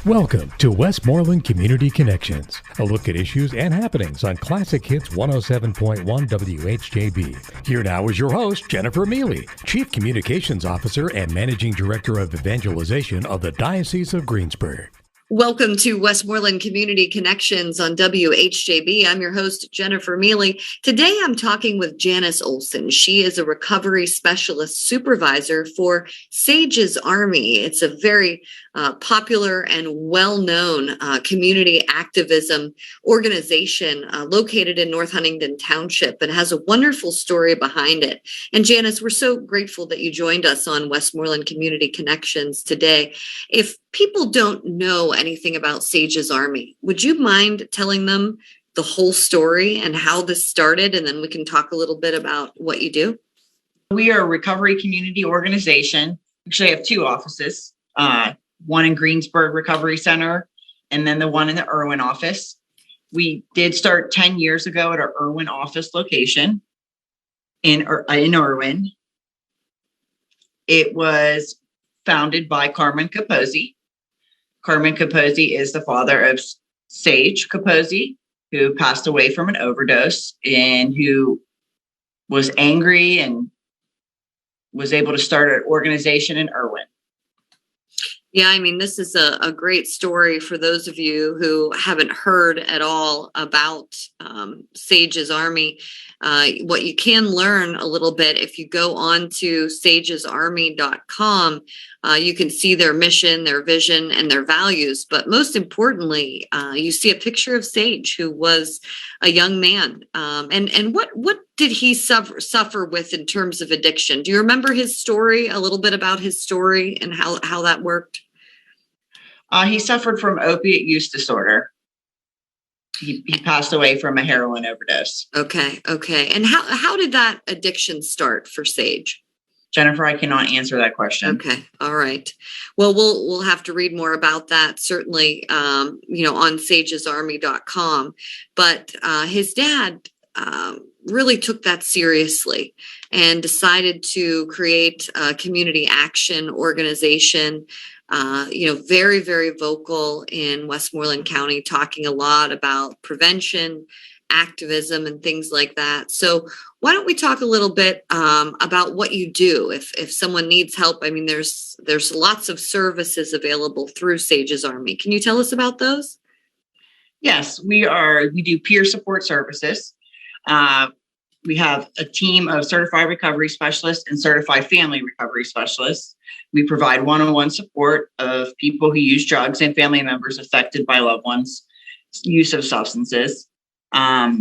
Welcome to Westmoreland Community Connections, a look at issues and happenings on Classic Hits 107.1 WHJB. Here now is your host, Jennifer Miele, Chief Communications Officer and Managing Director of Evangelization of the Diocese of Greensburg. Welcome to Westmoreland Community Connections on WHJB. I'm your host, Jennifer Miele. Today, I'm talking with Janice Olson. She is a recovery specialist supervisor for Sage's Army. It's a very popular and well-known community activism organization located in North Huntingdon Township and has a wonderful story behind it. And Janice, we're so grateful that you joined us on Westmoreland Community Connections today. If people don't know anything about Sage's Army, would you mind telling them the whole story and how this started? And then we can talk a little bit about what you do. We are a recovery community organization. Actually, I have two offices, one in Greensburg Recovery Center, and then the one in the Irwin office. We did start 10 years ago at our Irwin office location in Irwin. It was founded by Carmen Capozzi. Carmen Capozzi is the father of Sage Capozzi, who passed away from an overdose and who was angry and was able to start an organization in Irwin. Yeah, I mean, this is a great story for those of you who haven't heard at all about Sage's Army. What you can learn a little bit if you go on to sagesarmy.com, you can see their mission, their vision, and their values. But most importantly, you see a picture of Sage, who was a young man. And what did he suffer with in terms of addiction? Do you remember his story, a little bit about his story and how that worked? He suffered from opiate use disorder. He passed away from a heroin overdose. Okay. And how did that addiction start for Sage? Jennifer, I cannot answer that question. Okay. All right. Well, we'll have to read more about that, certainly, on sagesarmy.com. But his dad really took that seriously and decided to create a community action organization. Very, very vocal in Westmoreland County, talking a lot about prevention, activism, and things like that. So why don't we talk a little bit about what you do if someone needs help? I mean, there's lots of services available through Sage's Army. Can you tell us about those? Yes, we do peer support services. We have a team of certified recovery specialists and certified family recovery specialists. We provide one-on-one support of people who use drugs and family members affected by loved ones' use of substances. All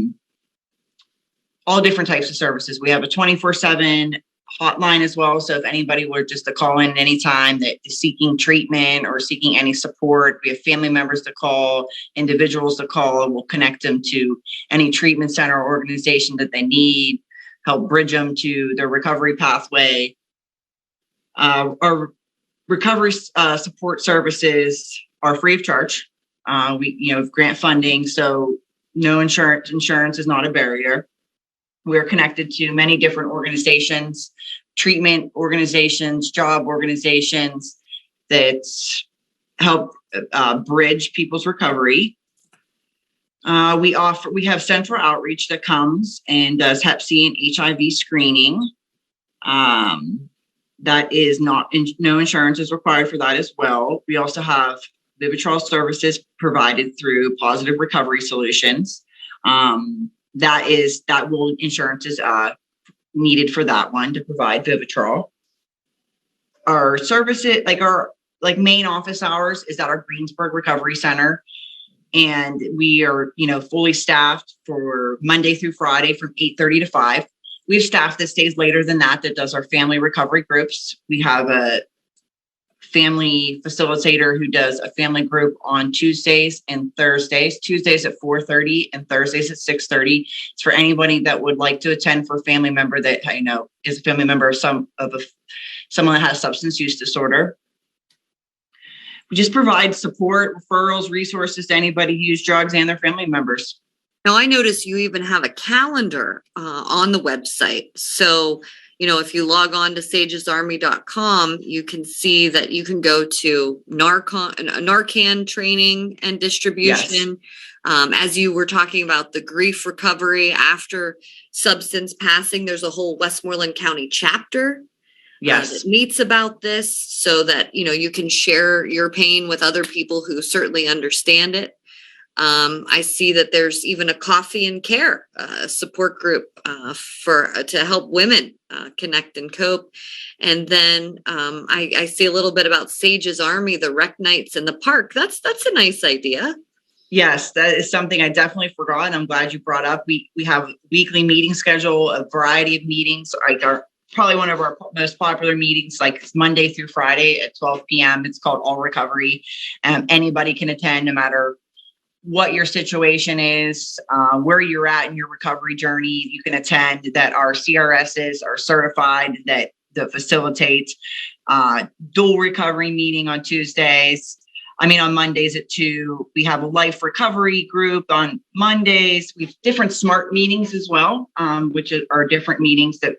different types of services. We have a 24/7 hotline as well. So if anybody were just to call in anytime that is seeking treatment or seeking any support, we have family members to call, individuals to call, and we'll connect them to any treatment center or organization that they need, help bridge them to their recovery pathway. Our recovery support services are free of charge. We grant funding, so no insurance is not a barrier. We're connected to many different organizations, treatment organizations, job organizations that help bridge people's recovery. We have central outreach that comes and does Hep C and HIV screening. That is no insurance is required for that as well. We also have Vivitrol services provided through Positive Recovery Solutions. Insurance is needed for that one to provide Vivitrol. Our services, our main office hours, is at our Greensburg Recovery Center, and we are fully staffed for Monday through Friday from 8:30 to 5. We have staff that stays later than that does our family recovery groups. We have a family facilitator who does a family group on Tuesdays and Thursdays, Tuesdays at 4:30 and Thursdays at 6:30. It's for anybody that would like to attend for a family member that, is a family member of someone that has substance use disorder. We just provide support, referrals, resources to anybody who uses drugs and their family members. Now, I notice you even have a calendar on the website. So if you log on to sagesarmy.com, you can see that you can go to Narcan training and distribution. Yes. As you were talking about the grief recovery after substance passing, there's a whole Westmoreland County chapter. Yes. That meets about this so that, you can share your pain with other people who certainly understand it. I see that there's even a coffee and care support group to help women connect and cope. And then I see a little bit about Sage's Army, the rec nights in the park. That's a nice idea. Yes, that is something I definitely forgot. And I'm glad you brought up. We have weekly meeting schedule, a variety of meetings. Probably one of our most popular meetings, like Monday through Friday at 12 p.m. It's called All Recovery. Anybody can attend, no matter what your situation is, where you're at in your recovery journey. You can attend. That our CRSs are certified that facilitate dual recovery meeting on Tuesdays. On Mondays at 2. We have a life recovery group on Mondays. We have different SMART meetings as well, which are different meetings that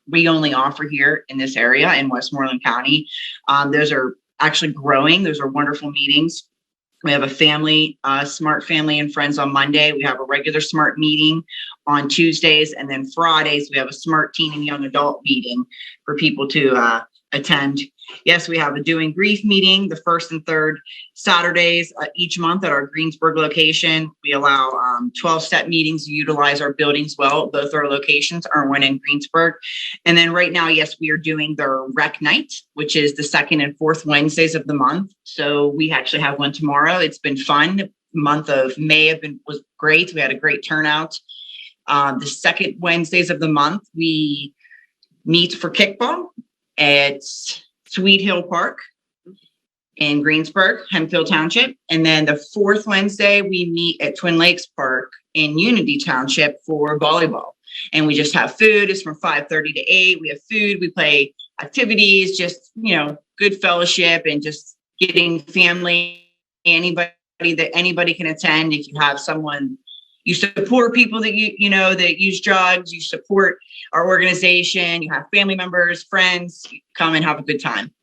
we only offer here in this area in Westmoreland County. Those are actually growing. Those are wonderful meetings. We have a family, SMART family and friends on Monday. We have a regular SMART meeting on Tuesdays, and then Fridays we have a SMART teen and young adult meeting for people to attend. Yes, we have a Doing Grief meeting the first and third Saturdays each month at our Greensburg location. We allow 12-step meetings to utilize our buildings well. Both our locations are one in Greensburg. And then right now, yes, we are doing the rec night, which is the second and fourth Wednesdays of the month. So we actually have one tomorrow. It's been fun. The month of May was great. We had a great turnout. The second Wednesdays of the month, we meet for kickball at Sweet Hill Park in Greensburg, Hempfield Township. And then the fourth Wednesday, we meet at Twin Lakes Park in Unity Township for volleyball. And we just have food. It's from 5:30 to 8. We have food. We play activities, just, good fellowship and just getting family, anybody can attend. If you have someone, you support people that that use drugs, you support our organization, you have family members, friends, come and have a good time.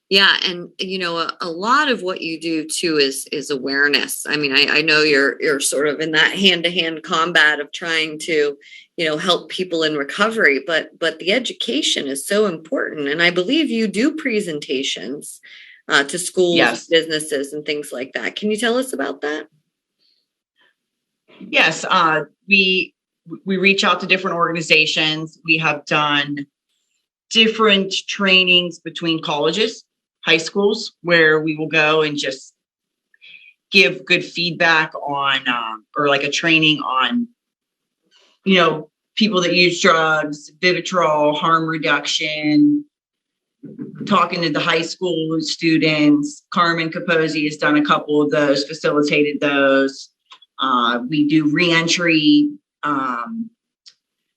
Yeah. And, a lot of what you do too is awareness. I know you're sort of in that hand-to-hand combat of trying to, help people in recovery, but the education is so important. And I believe you do presentations to schools, yes, businesses and things like that. Can you tell us about that? Yes, we reach out to different organizations. We have done different trainings between colleges, high schools, where we will go and just give good feedback on, or like a training on, people that use drugs, Vivitrol, harm reduction, talking to the high school students. Carmen Capozzi has done a couple of those, facilitated those. We do reentry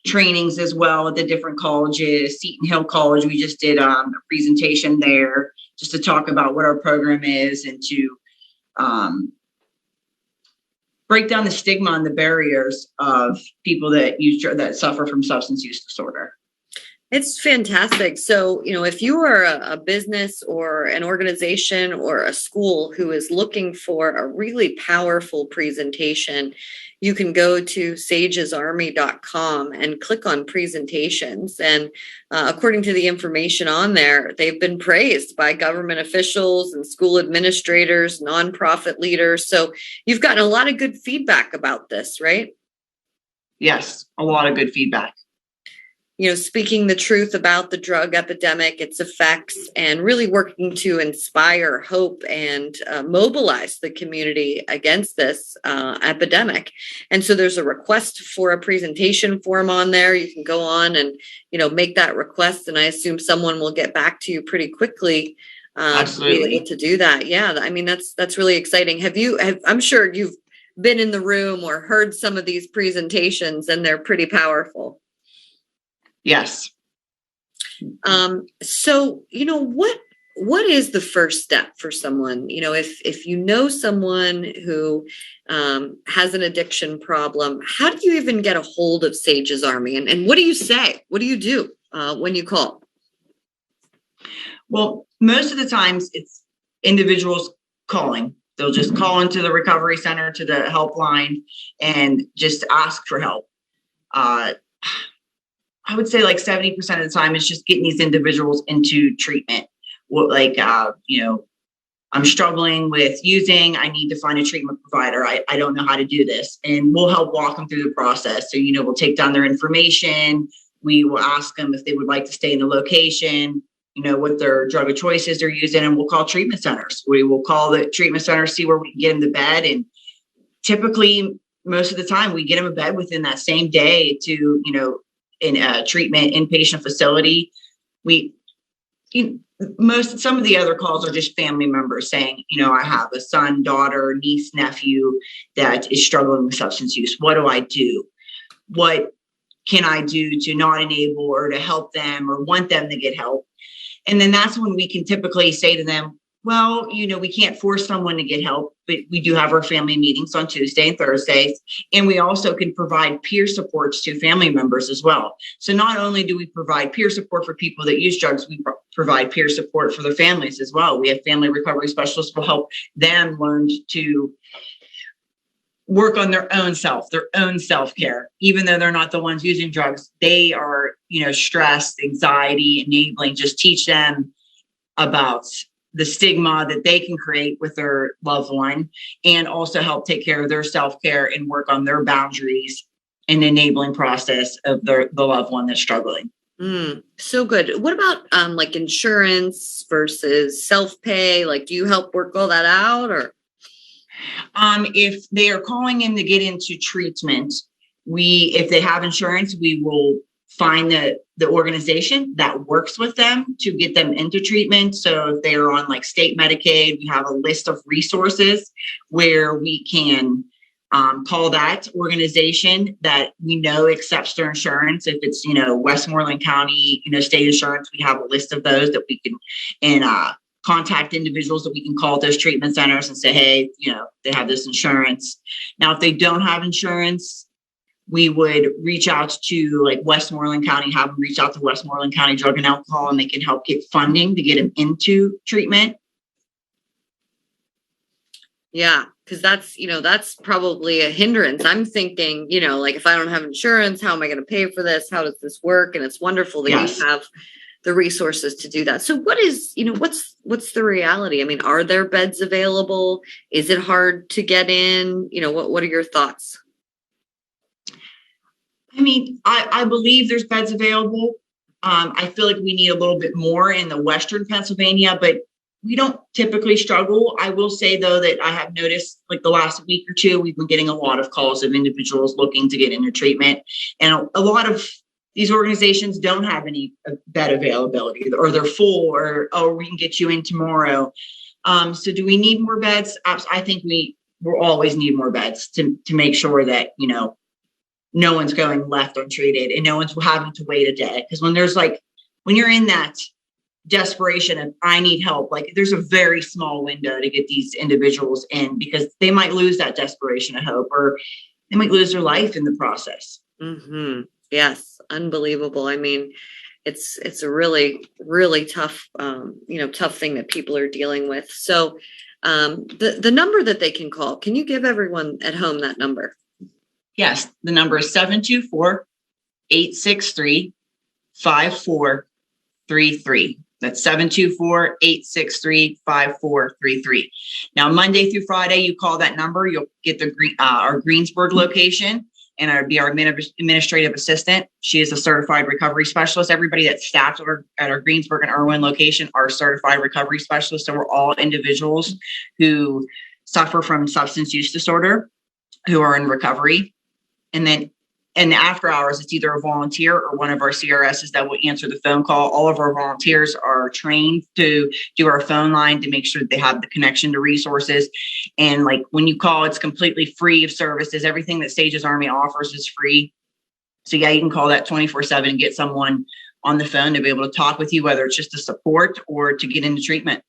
trainings as well at the different colleges. Seton Hill College, we just did a presentation there just to talk about what our program is and to break down the stigma and the barriers of people that suffer from substance use disorder. It's fantastic. So, if you are a business or an organization or a school who is looking for a really powerful presentation, you can go to sagesarmy.com and click on presentations. And according to the information on there, they've been praised by government officials and school administrators, nonprofit leaders. So you've gotten a lot of good feedback about this, right? Yes, a lot of good feedback. Speaking the truth about the drug epidemic, its effects, and really working to inspire hope and mobilize the community against this epidemic. And so there's a request for a presentation form on there. You can go on and, make that request. And I assume someone will get back to you pretty quickly to be able to do that. Yeah, that's really exciting. I'm sure you've been in the room or heard some of these presentations, and they're pretty powerful. Yes. So, what is the first step for someone? You know, if you know someone who has an addiction problem, how do you even get a hold of Sage's Army? And what do you say? What do you do when you call? Well, most of the times it's individuals calling. They'll just call into the recovery center, to the helpline, and just ask for help. I would say like 70% of the time it's just getting these individuals into treatment. I'm struggling with using, I need to find a treatment provider. I don't know how to do this. And we'll help walk them through the process. So, we'll take down their information. We will ask them if they would like to stay in the location, what their drug of choices they're using, and we'll call treatment centers. We will call the treatment center, see where we can get them to bed. And typically, most of the time, we get them a bed within that same day to, in a treatment inpatient facility. Some of the other calls are just family members saying, I have a son, daughter, niece, nephew that is struggling with substance use. What do I do? What can I do to not enable or to help them or want them to get help? And then that's when we can typically say to them, well, we can't force someone to get help, but we do have our family meetings on Tuesday and Thursdays. And we also can provide peer supports to family members as well. So not only do we provide peer support for people that use drugs, we provide peer support for their families as well. We have family recovery specialists who will help them learn to work on their own self-care. Even though they're not the ones using drugs, they are, stressed, anxiety, enabling, just teach them about the stigma that they can create with their loved one, and also help take care of their self-care and work on their boundaries and enabling process of the loved one that's struggling. So good. What about like insurance versus self-pay? Like, do you help work all that out, or? If they are calling in to get into treatment, if they have insurance, we will find the organization that works with them to get them into treatment. So if they are on like state Medicaid, we have a list of resources where we can call that organization that we know accepts their insurance. If it's, Westmoreland County, state insurance, we have a list of those that we can, and contact individuals that we can call those treatment centers and say, hey, they have this insurance. Now, if they don't have insurance, we would reach out to like Westmoreland County, have them reach out to Westmoreland County Drug and Alcohol, and they can help get funding to get them into treatment. Yeah, because that's probably a hindrance. I'm thinking, like if I don't have insurance, how am I going to pay for this? How does this work? And it's wonderful that you have the resources to do that. So what is, what's the reality? I mean, are there beds available? Is it hard to get in? What are your thoughts? I mean, I believe there's beds available. I feel like we need a little bit more in the Western Pennsylvania, but we don't typically struggle. I will say, though, that I have noticed like the last week or two, we've been getting a lot of calls of individuals looking to get into treatment. And a lot of these organizations don't have any bed availability, or they're full, or, oh, we can get you in tomorrow. So do we need more beds? I think we'll always need more beds to make sure that, no one's going left untreated and no one's having to wait a day. Because when you're in that desperation of I need help, like there's a very small window to get these individuals in, because they might lose that desperation of hope, or they might lose their life in the process. Mm-hmm. Yes. Unbelievable. I mean, it's a really, really tough, tough thing that people are dealing with. So the number that they can call, can you give everyone at home that number? Yes, the number is 724-863-5433. That's 724-863-5433. Now, Monday through Friday, you call that number, you'll get our Greensburg location, and I'll be our administrative assistant. She is a certified recovery specialist. Everybody that's staffed at our Greensburg and Irwin location are certified recovery specialists. So we're all individuals who suffer from substance use disorder, who are in recovery. And then in the after hours, it's either a volunteer or one of our CRSs that will answer the phone call. All of our volunteers are trained to do our phone line to make sure that they have the connection to resources. And like when you call, it's completely free of services. Everything that Sage's Army offers is free. So yeah, you can call that 24/7 and get someone on the phone to be able to talk with you, whether it's just a support or to get into treatment.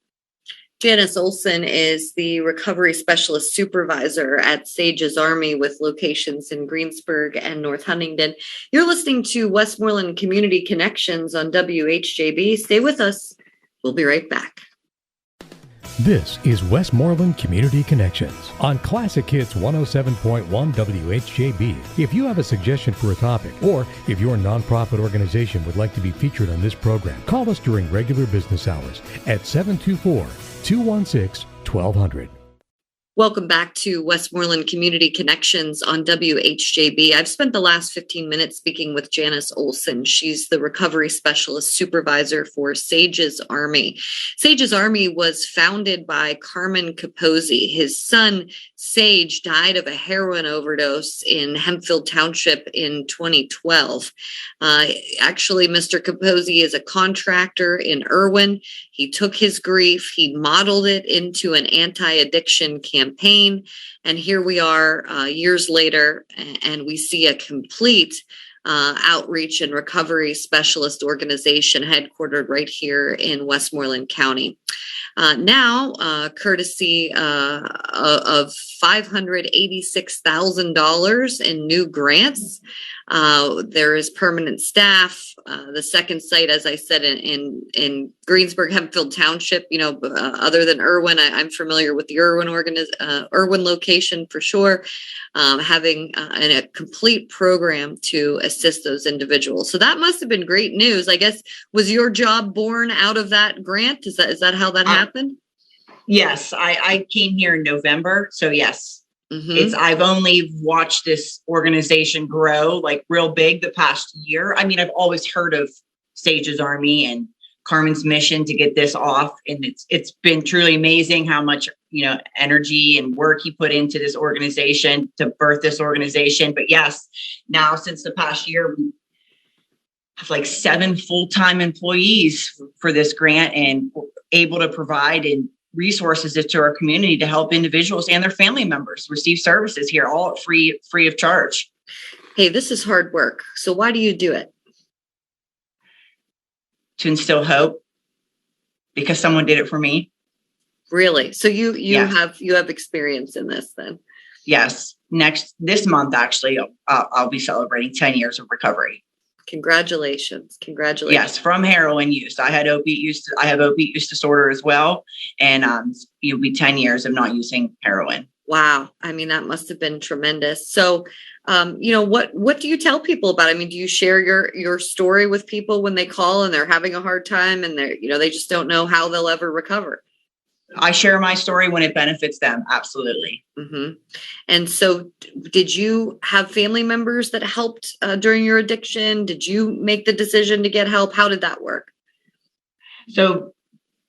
Janice Olson is the Recovery Specialist Supervisor at Sage's Army with locations in Greensburg and North Huntingdon. You're listening to Westmoreland Community Connections on WHJB. Stay with us. We'll be right back. This is Westmoreland Community Connections on Classic Hits 107.1 WHJB. If you have a suggestion for a topic, or if your nonprofit organization would like to be featured on this program, call us during regular business hours at 724-216-1200. Welcome back to Westmoreland Community Connections on WHJB. I've spent the last 15 minutes speaking with Janice Olson. She's the Recovery Specialist Supervisor for Sage's Army. Sage's Army was founded by Carmen Capozzi. His son, Sage, died of a heroin overdose in Hempfield Township in 2012. Actually, Mr. Capozzi is a contractor in Irwin. He took his grief, he modeled it into an anti-addiction campaign, and here we are years later, and we see a complete outreach and recovery specialist organization headquartered right here in Westmoreland County. Now, courtesy of $586,000 in new grants, there is permanent staff. The second site, as I said, in Greensburg, Hempfield Township, other than Irwin, I'm familiar with the Irwin location for sure, having a complete program to assist those individuals. So that must have been great news. I guess, was your job born out of that grant? Is that how that happened? Yes, I came here in November. So yes. Mm-hmm. I've only watched this organization grow like real big the past year. I mean, I've always heard of Sage's Army and Carmen's mission to get this off. And it's been truly amazing how much, energy and work he put into this organization to birth this organization. But yes, now since the past year, we have like 7 full-time employees for this grant and able to provide and resources to our community to help individuals and their family members receive services here, all free of charge. Hey, this is hard work. So why do you do it? To instill hope, because someone did it for me. Really? So you have experience in this then? Yes. This month, actually, I'll be celebrating 10 years of recovery. Congratulations. Yes, from heroin use. I have opiate use disorder as well. And it'll be 10 years of not using heroin. Wow. I mean, that must have been tremendous. So, what do you tell people about it? I mean, do you share your story with people when they call and they're having a hard time and they just don't know how they'll ever recover? I share my story when it benefits them. Absolutely. Mm-hmm. And so did you have family members that helped during your addiction? Did you make the decision to get help? How did that work? So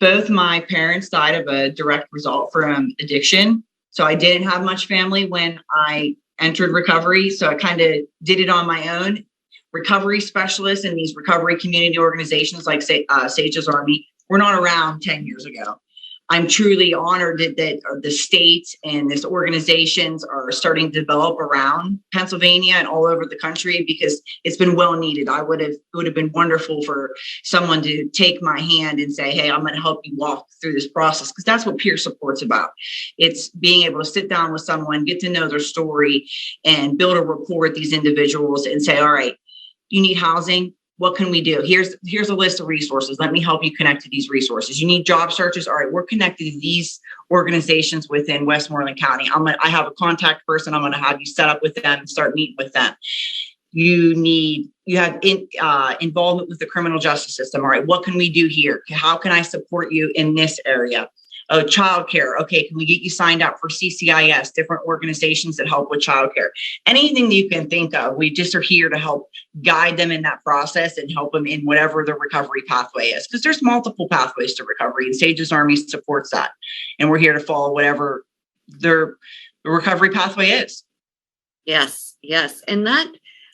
both my parents died of a direct result from addiction. So I didn't have much family when I entered recovery. So I kind of did it on my own. Recovery specialists in these recovery community organizations like Sage's Army were not around 10 years ago. I'm truly honored that the state and this organizations are starting to develop around Pennsylvania and all over the country because it's been well needed. It would have been wonderful for someone to take my hand and say, hey, I'm going to help you walk through this process, because that's what peer support's about. It's being able to sit down with someone, get to know their story, and build a rapport with these individuals and say, all right, you need housing. What can we do? Here's a list of resources. Let me help you connect to these resources. You need job searches. All right, we're connected to these organizations within Westmoreland County. I have a contact person. I'm going to have you set up with them and start meeting with them. You have involvement with the criminal justice system. All right, what can we do here? How can I support you in this area? Oh, childcare. Okay, can we get you signed up for CCIS, different organizations that help with childcare? Anything that you can think of, we just are here to help guide them in that process and help them in whatever the recovery pathway is. Because there's multiple pathways to recovery, and Sage's Army supports that. And we're here to follow whatever their recovery pathway is. Yes. And that,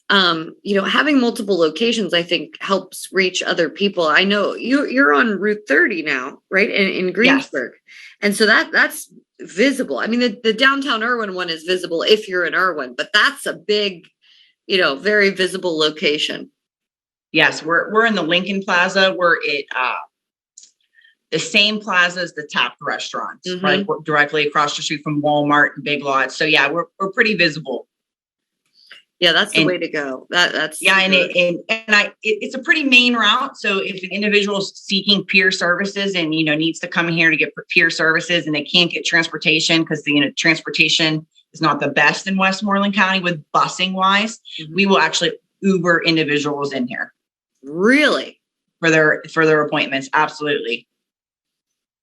having multiple locations, I think, helps reach other people. I know you're on Route 30 now, right? In Greensburg. Yes. And so that's visible. I mean, the downtown Irwin one is visible if you're in Irwin, but that's a big, very visible location. Yes, we're in the Lincoln Plaza. We're at the same plaza as the Tapped restaurant, right? We're directly across the street from Walmart and Big Lots. So yeah, we're pretty visible. Yeah, that's the way to go. That's yeah, it's a pretty main route. So if an individual is seeking peer services and needs to come in here to get peer services and they can't get transportation because transportation is not the best in Westmoreland County with busing wise, we will actually Uber individuals in here. Really? For their appointments, absolutely.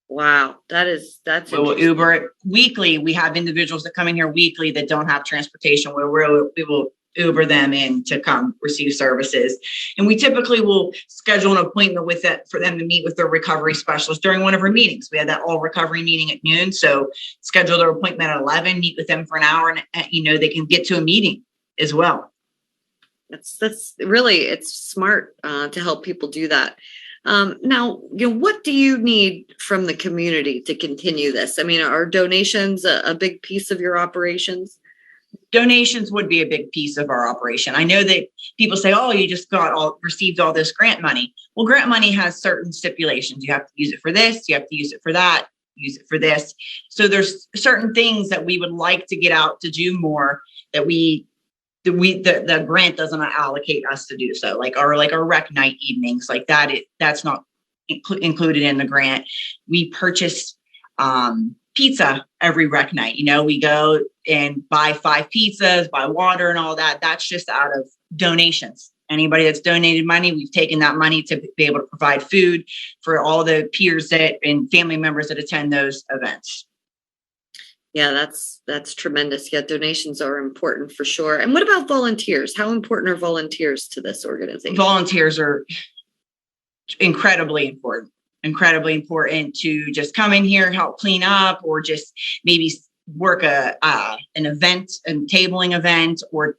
Wow, that's we'll Uber it weekly. We have individuals that come in here weekly that don't have transportation where we will Uber them in to come receive services. And we typically will schedule an appointment with that for them to meet with their recovery specialist during one of our meetings. We had that all recovery meeting at noon. So schedule their appointment at 11, meet with them for an hour, and they can get to a meeting as well. That's really, it's smart to help people do that. Now, what do you need from the community to continue this? I mean, are donations a big piece of your operations? Donations would be a big piece of our operation. I know that people say, oh, you just received all this grant money. Well, grant money has certain stipulations. You have to use it for this. You have to use it for that, use it for this. So there's certain things that we would like to get out to do more that the grant doesn't allocate us to do so, like our rec night evenings, like that. That's not included in the grant. We purchase pizza every rec night. We go and buy 5 pizzas, buy water and all that. That's just out of donations. Anybody that's donated money, we've taken that money to be able to provide food for all the peers and family members that attend those events. Yeah, that's tremendous. Yeah, donations are important for sure. And what about volunteers? How important are volunteers to this organization? Volunteers are incredibly important to just come in here, help clean up, or just maybe work an event, a tabling event, or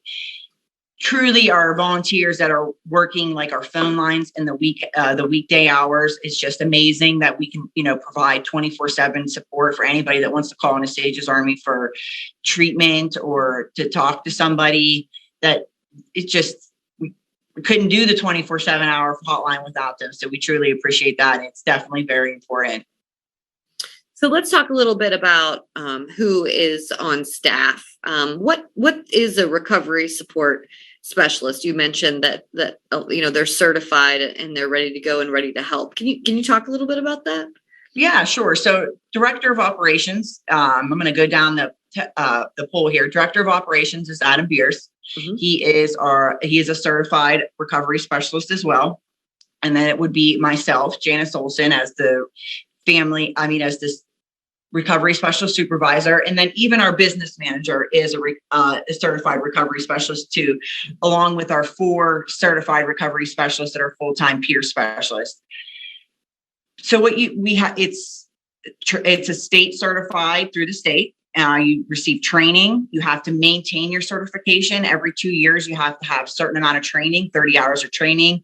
truly our volunteers that are working like our phone lines in the weekday hours. It's just amazing that we can, provide 24/7 support for anybody that wants to call Anastasia's Army for treatment or to talk to somebody. That it's just, we couldn't do the 24/7 hour hotline without them. So we truly appreciate that. It's definitely very important. So let's talk a little bit about who is on staff. What is a recovery support specialist? You mentioned that they're certified and they're ready to go and ready to help. Can you talk a little bit about that? Yeah, sure. So Director of Operations, I'm going to go down the poll here. Director of Operations is Adam Beers. Mm-hmm. He is a certified recovery specialist as well. And then it would be myself, Janice Olson, as this recovery specialist supervisor. And then even our business manager is a certified recovery specialist too, along with our 4 certified recovery specialists that are full-time peer specialists. So what we have, it's a state certified through the state. You receive training. You have to maintain your certification every 2 years. You have to have a certain amount of training, 30 hours of training.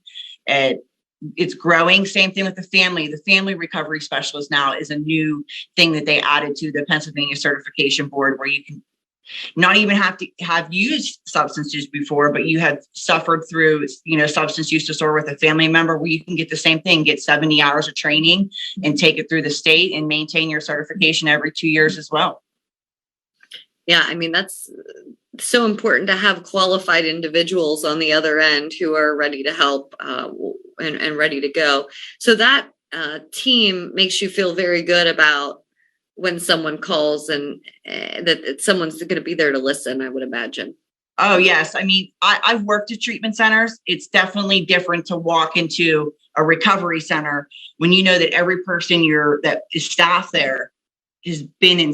It's growing. Same thing with the family. The family recovery specialist now is a new thing that they added to the Pennsylvania Certification Board, where you can not even have to have used substance use before, but you have suffered through, substance use disorder with a family member, where you can get the same thing, get 70 hours of training and take it through the state and maintain your certification every 2 years as well. Yeah, I mean, that's so important to have qualified individuals on the other end who are ready to help and ready to go. So that team makes you feel very good about when someone calls and that someone's going to be there to listen, I would imagine. Oh, yes. I mean, I've worked at treatment centers. It's definitely different to walk into a recovery center when you know that every person that is staff there has been in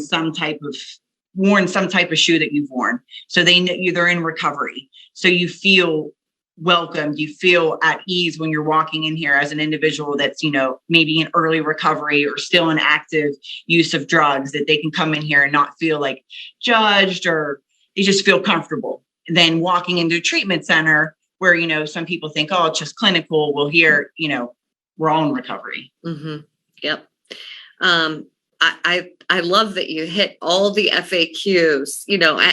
worn some type of shoe that you've worn. So they know they're in recovery. So you feel welcomed, you feel at ease when you're walking in here as an individual that's, maybe in early recovery or still in active use of drugs, that they can come in here and not feel like judged, or they just feel comfortable. Then walking into a treatment center where, some people think, oh, it's just clinical. Well, here, we're all in recovery. Mm-hmm. Yep. I love that you hit all the FAQs,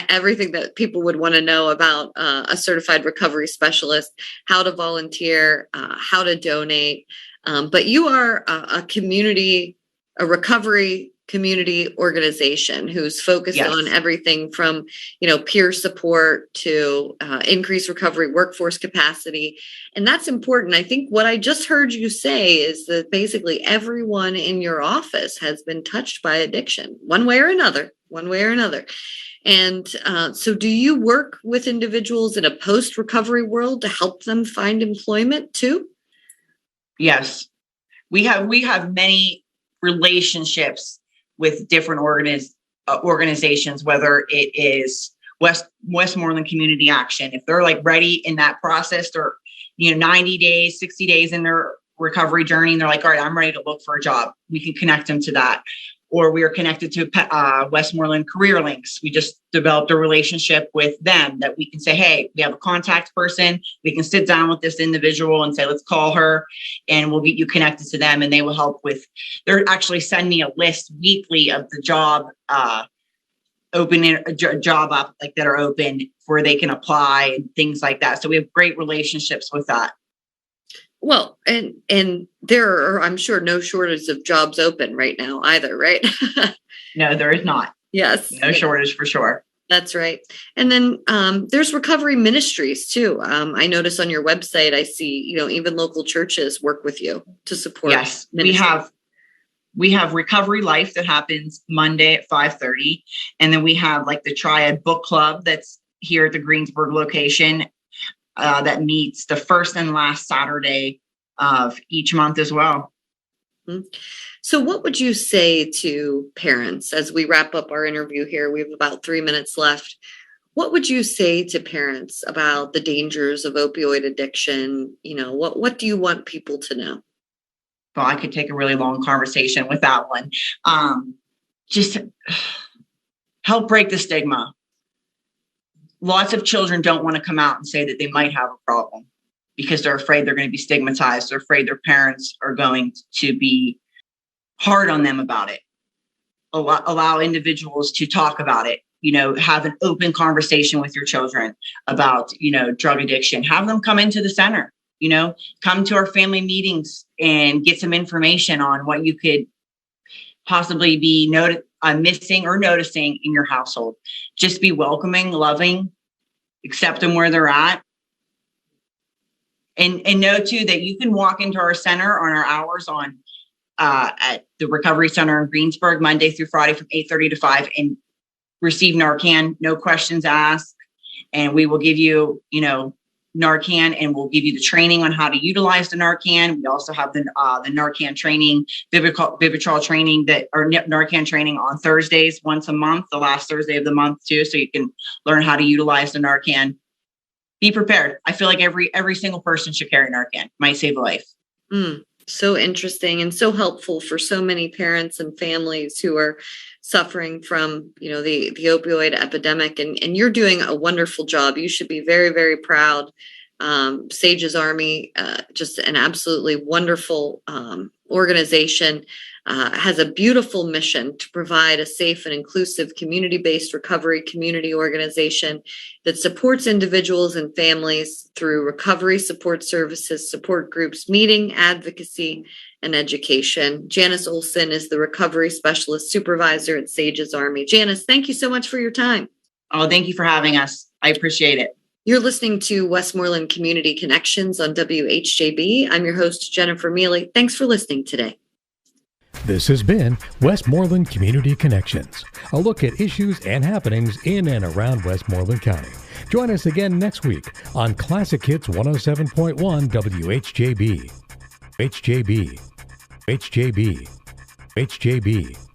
everything that people would want to know about a certified recovery specialist, how to volunteer, how to donate. But you are a recovery community organization who's focused Yes. on everything from, peer support to increased recovery workforce capacity. And that's important. I think what I just heard you say is that basically everyone in your office has been touched by addiction one way or another. And so do you work with individuals in a post-recovery world to help them find employment too? Yes. We have many relationships with different organizations, whether it is Westmoreland Community Action. If they're like ready in that process, or 90 days, 60 days in their recovery journey, and they're like, all right, I'm ready to look for a job, we can connect them to that. Or we are connected to Westmoreland Career Links. We just developed a relationship with them that we can say, hey, we have a contact person. We can sit down with this individual and say, let's call her, and we'll get you connected to them, and they will help with. They're actually send me a list weekly of the job job up like that are open where they can apply and things like that. So we have great relationships with that. Well, and there are, I'm sure, no shortage of jobs open right now either, right? No, there is not. Yes. No shortage for sure. That's right. And then there's recovery ministries too. I notice on your website, I see, even local churches work with you to support. Yes, ministry. we have Recovery Life that happens Monday at 5:30. And then we have like the Triad Book Club that's here at the Greensburg location. That meets the first and last Saturday of each month as well. So what would you say to parents as we wrap up our interview here? We have about 3 minutes left. What would you say to parents about the dangers of opioid addiction? What do you want people to know? Well, I could take a really long conversation with that one. Just help break the stigma. Lots of children don't want to come out and say that they might have a problem because they're afraid they're going to be stigmatized. They're afraid their parents are going to be hard on them about it. Allow individuals to talk about it. Have an open conversation with your children about, drug addiction. Have them come into the center, come to our family meetings and get some information on what you could possibly be missing or noticing in your household. Just be welcoming, loving, accept them where they're at. And know too that you can walk into our center on our hours at the Recovery Center in Greensburg, Monday through Friday from 8:30 to 5, and receive Narcan, no questions asked. And we will give you, Narcan, and we'll give you the training on how to utilize the Narcan. We also have the Narcan training, Vivitrol training Narcan training on Thursdays once a month, the last Thursday of the month too, so you can learn how to utilize the Narcan. Be prepared. I feel like every single person should carry Narcan. Might save a life. So interesting and so helpful for so many parents and families who are suffering from, the opioid epidemic. And you're doing a wonderful job. You should be very, very proud. Sage's Army, just an absolutely wonderful organization, has a beautiful mission to provide a safe and inclusive community-based recovery community organization that supports individuals and families through recovery support services, support groups, meeting, advocacy, and education. Janice Olson is the Recovery Specialist Supervisor at Sage's Army. Janice, thank you so much for your time. Oh, thank you for having us. I appreciate it. You're listening to Westmoreland Community Connections on WHJB. I'm your host, Jennifer Miele. Thanks for listening today. This has been Westmoreland Community Connections, a look at issues and happenings in and around Westmoreland County. Join us again next week on Classic Hits 107.1 WHJB. HJB. HJB. HJB.